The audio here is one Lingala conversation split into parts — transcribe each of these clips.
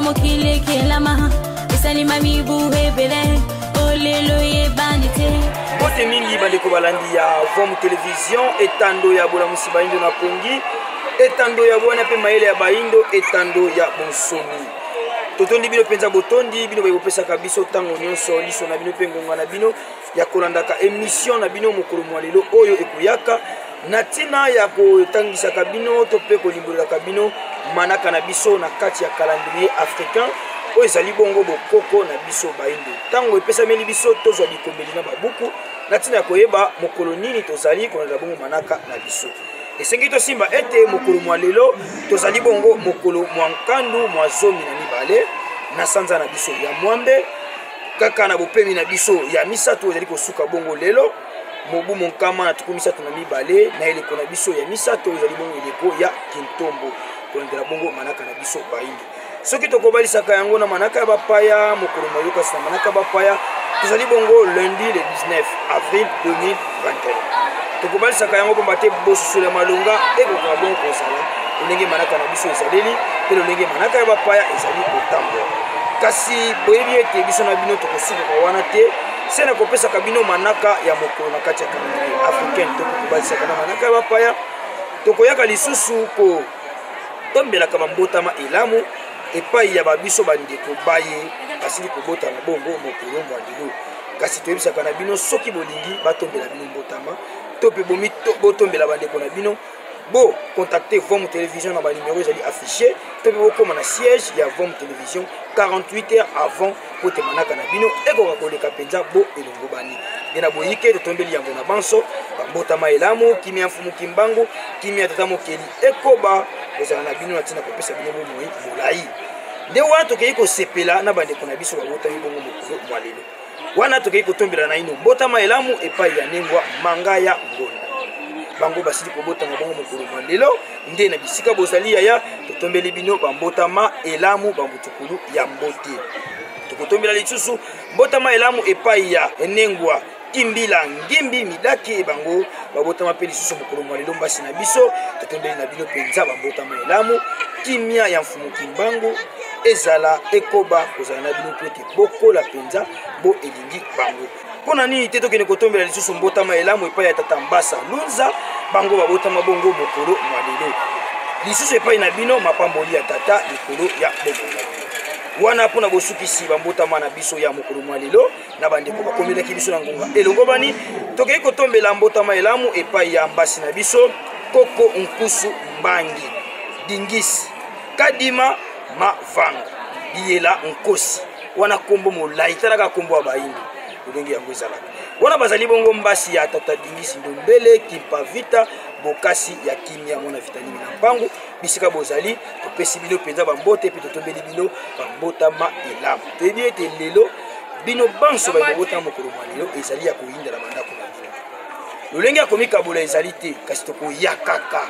mokile kelama esalima mibuhe bele olelo ye bandite bote mingi bandeko balandi ya Vom Télévision etando ya bola musibayindo na pongi etando ya bwana pe maele ya bayindo etando ya bonsomi totondi bino penza botondi bino bayopesaka biso tango nyonso liso na bino pe ngonga na bino ya kolandaka émission na bino mokolo mwa lelo oyo ekuyaka natina ya kotangisaka bino to pe kolimbolelaka bino manaka na biso na kati ya calendrier africain oyo ezali bongo bokoko na biso bayindo tango epesameli biso tozwa bikomeli na babuku natina ya koyeba mokolo nini tozali kolandela bongo manaka na biso esengi tosimba ete mokolo mwa lelo tozali bongo mokolo mwa nkandu mwa zomi na mibale na sanza na biso ya mwambe kaka na bopemi na biso ya misato ezali kosuka bongo lelo mobu monkama na tuku misato na mibale na eleko na biso ya misato ezali bongo eleko ya kintombo kolandela bongo manaka na biso bayindo soki tokobalisaka yango na manaka ya bapaya mokolo mwa yokasi na manaka ya bapaya tozali bongo lundi le 19 avril 2021 tokobalisaka yango pomba te bosusu ya malonga ekoka bongo kozala lolenge manaka na biso ezaleli pe lolenge manaka ya bapaya ezali kotambola kasi boyebi ete biso na bino tokosukaka wana te se na kopesaka bino manaka ya mokolo na kati ya calendrier africaine tokobalisaka na manaka ya bapaya tokoyaka lisusu ko tombelaka bambotama elamu epai ya babiso bandeko baye basili kobotama bongo mokolo mwa lelo kasi toyebisaka na bino soki bolingi batombela bino mbotama to pe bomi botombela bandeko na bino bo contacter Vom Télévision na ba numéro ezali affiché to pe bokoma na siège ya Vom Télévision 48 heures avant pour te manaka na bino ekoka koleka penza bo elongo bani dena boyike totombeli yango na banso bambotama elamu kimia mfumu kimbangu kimia tata mokeli ekoba kozala na bino natina kopesa bino bomoi molai nde wana tokei kosepela na bandeko na biso babotami bongo mokolo mwa lelo wana tokei kotombela na ino mbotama elamu epai ya nengwa manga ya ngonda bango basili kobotama bongo mokolo mwa lelo nde na bisika bozali yaya totombeli bino bambotama elamu bambutukulu ya mbote tokotombela lisusu mbotama elamu epai ya nengwa kimbila ngimbi midaki bango babotama pe lisusu mokolo mwa lelo mbasi na biso totombeli na bino penza bambotama elamu kimia ya mfumu kimbangu ezala ekoba kozala na bino pete bokola penza bo elingi bango mpona nini te tokende kotombela lisusu mbotama elamu epai ya tata mbasa lunza bango babotama bongo mokolo mwa lelo lisusu epai na bino mapamboli ya tata likolo ya bokonga wana mpona bosukisi bambotama na biso ya mokolo mwa lelo na bandeko bakomelaki biso na ngonga elongo bani tokei kotombela mbotama elamu epai ya mbasi na biso koko nkusu mbangi dingisi kadima mavanga biyela nkosi wana kombo molai talaka kombo ya bayindo lolenge yango ezalaka wana bazali bongo mbasi ya tata dingisi ndombele kimpavita bokasi ya kimia mona vitamine na mpangu bisika bozali topesi bino penza bambote pe totombeli bino bambotama elamu toyebi ete lelo bino banso bayobotama mokolo mwa lelo ezali ya koyindela bandako na bino lolenge ya komikabola ezali te kasi tokoyakaka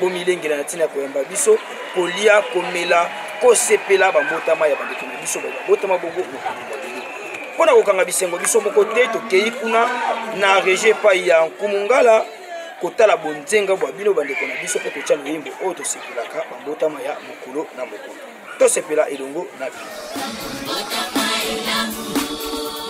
bomilengela na ntina ya koyamba biso kolia komela kosepela bambotama ya bandeko na biso babotama bongo mokolo mwa lelo mpona kokanga bisengo biso moko te tokei kuna na regie epai ya nkumungala kotala bonzenga bwa bino bandeko na biso mpe kotya loyembo oyo tosepelaka bambotama ya mokolo na mokolo tosepela elongo na bino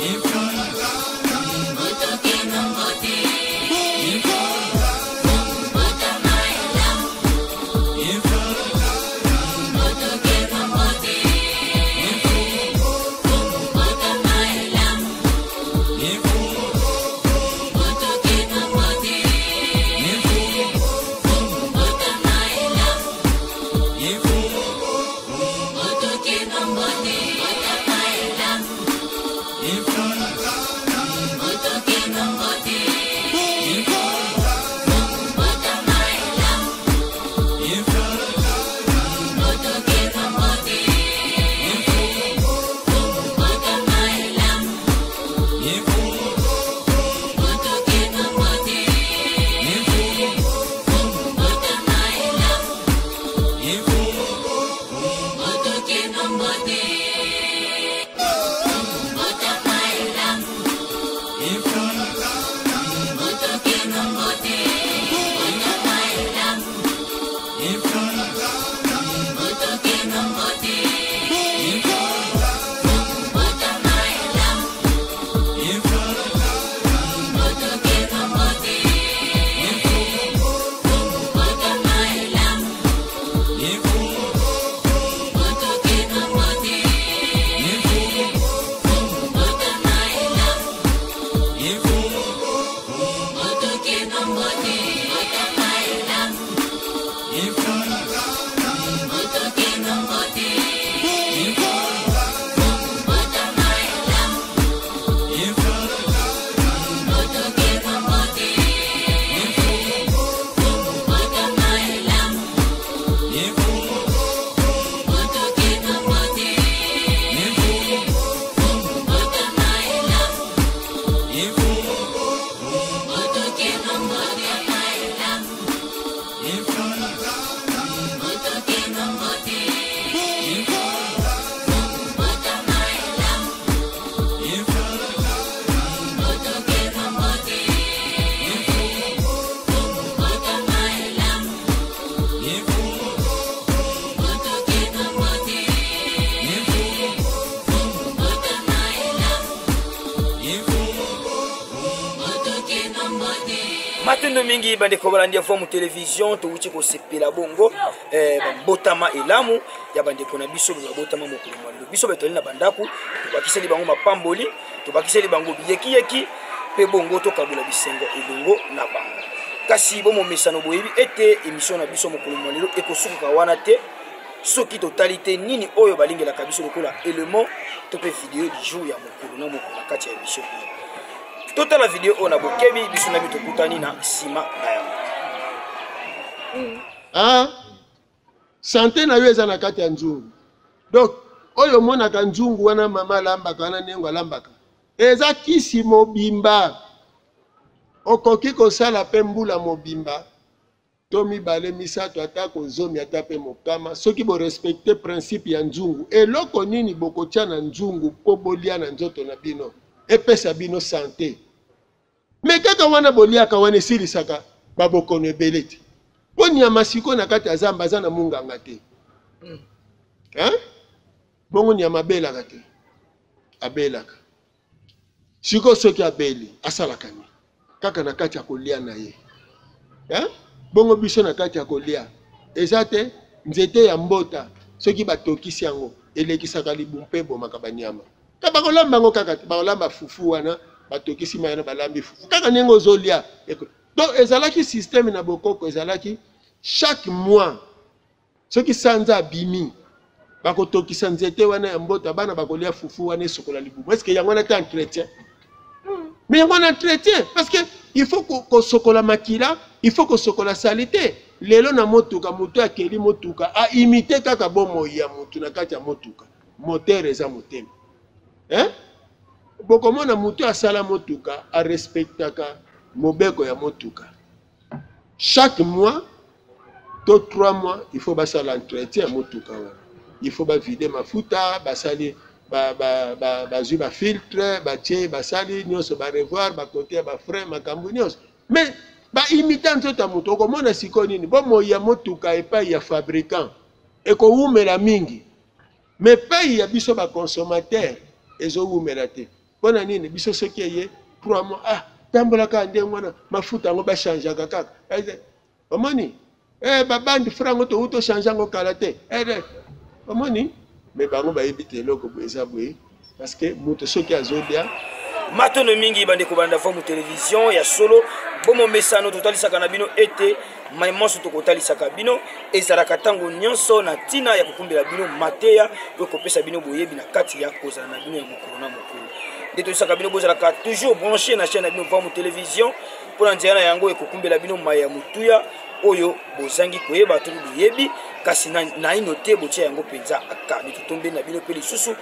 If Matondo mingi bandeko balandia forme télévision to wuti ko sepela bongo botama elamu ya bandeko na biso botama mokolo mwalo biso betoli na bandaku to bakiseli bango mapamboli to bakiseli bango biyeki yeki pe bongo to kabula bisengo elongo na bango kasi bomo mesano boyebi ete émission na biso mokolo mwalo ekosuka wana te soki totalité nini oyo balingela ka biso lokola élément to pe vidéo du jour ya mokolo na mokolo kati ya émission Total la vidéo on a bokebi biso na bito kutani na sima na yango. Santé na yo eza na kati ya nzungu. Donc oyo mona ka nzungu wana mama lambaka wana nengo lambaka. Eza kisi mobimba. Okoki kosala pe mbula mobimba. To mibale misato atako zomi atape mokama. Soki bo respecter principe ya nzungu. Eloko nini bokotia na nzungu po bolia na nzoto na bino. Epesa bino santé. Mais kaka wana boliaka wana esilisaka babokono ebele te. Boni ya masiko na kati ya zamba aza na munganga te. Bongo ni ya mabelaka te. Abelaka. Siko soki abeli asalaka ni. Kaka na kati ya kolia na ye. Bongo biso na kati ya kolia. Eza te nzete ya mbota soki batokisi yango elekisaka libumpe bomaka banyama. Kaba kolamba ngo kaka baolamba fufu wana batokisi mayana balambi fufu kaka nengo zolia. Donc ezalaki système na bokoko ezalaki chaque mois soki sanza abimi bakotokisa nzete wana ya mbota bana bakolia fufu wana sokola libumu. Est-ce que yango na ta entretien? Mais yango na entretien parce que il faut ko sokola makila, il faut ko sokola salité. Lelo na motuka mutu akeli motuka a imiter kaka bomo ya mutu na kati ya motuka. Moteur eza motema. Bokomona mutu asala motuka a respectaka mobeko ya motuka. Chaque mois, to 3 mois, il faut basala entretien ya motuka. Il faut vider mafuta, basali bazu ba filtre, batie basali nyonso ba revoir, ba côté ba frein, makambu nyonso. Mais ba imitant to ta moto komona siko nini bomo ya motuka epai ya fabricant eko umela mingi. Mais pays ya biso ba consommateur ezo umela te. Bona nini biso soki ye 3 mois tambola ka ndengo wana mafuta ngo ba changer kaka. Omoni babandi frango to uto changer ngo kala te. Omoni mais bango ba yebite loko boeza boye parce que moto soki azodia matono mingi bande ko banda forme télévision ya solo bomo mesano totalisaka na bino ete maimoso to kotalisaka bino ezalaka tango nyonso na tina ya kokumbela bino mateya to kopesa bino boyebi na kati ya kozala na bino ya mokolo na mokolo ndeto isaka bino bozalaka toujours branché na chaîne na bino forme télévision pour nzela yango ekokumbela bino maya mutuya oyo bozangi koyeba to boyebi kasi na inote botia yango penza aka nitotombe na bino pe lisusu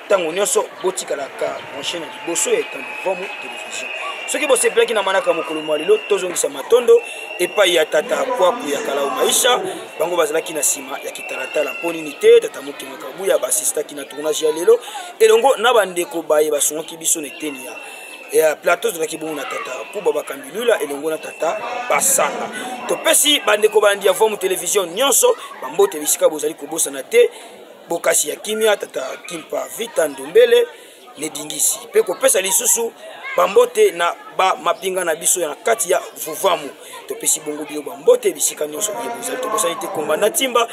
tango nyonso botikalaka branché na liboso ya temps de forme télévision soki bosepelaki na manaka mokolo mwa lelo tozongisa matondo epai ya tata kwaku ya kala maisha bango bazalaki na sima ya kitalatala mpo nini te tata mokenga kabuya basistaki na tournage ya lelo elongo na bandeko baye basungaki biso na eteni ya plateau tozalaki bongo na tata kuba bakambilula elongo na tata basanga topesi bandeko bandi ya forme télévision nyonso bambote bisika bozali kobosana te bokasi ya kimia tata kimpa vita ndombele nedingisi pe kopesa lisusu bambote na ba mapinga na biso ya kati ya vuvamu topesi bongo bio bambote bisika nyonso bozali tobosani te komba na timba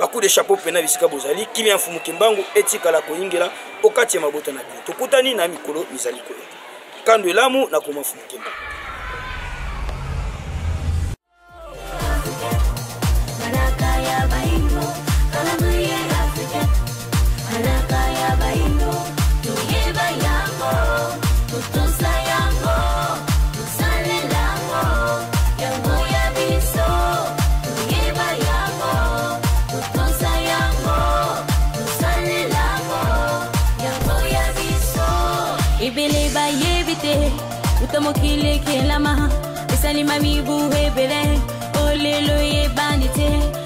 baku de chapeau pena bisika bozali kimia mfumu kimbangu etikala koyingela okati ya mabota na bio tokutani na mikolo mizali koyo kando elamu na koma mfumu kimbangu Utamokile kelama, esalima mibu hebele, olelo ye banite.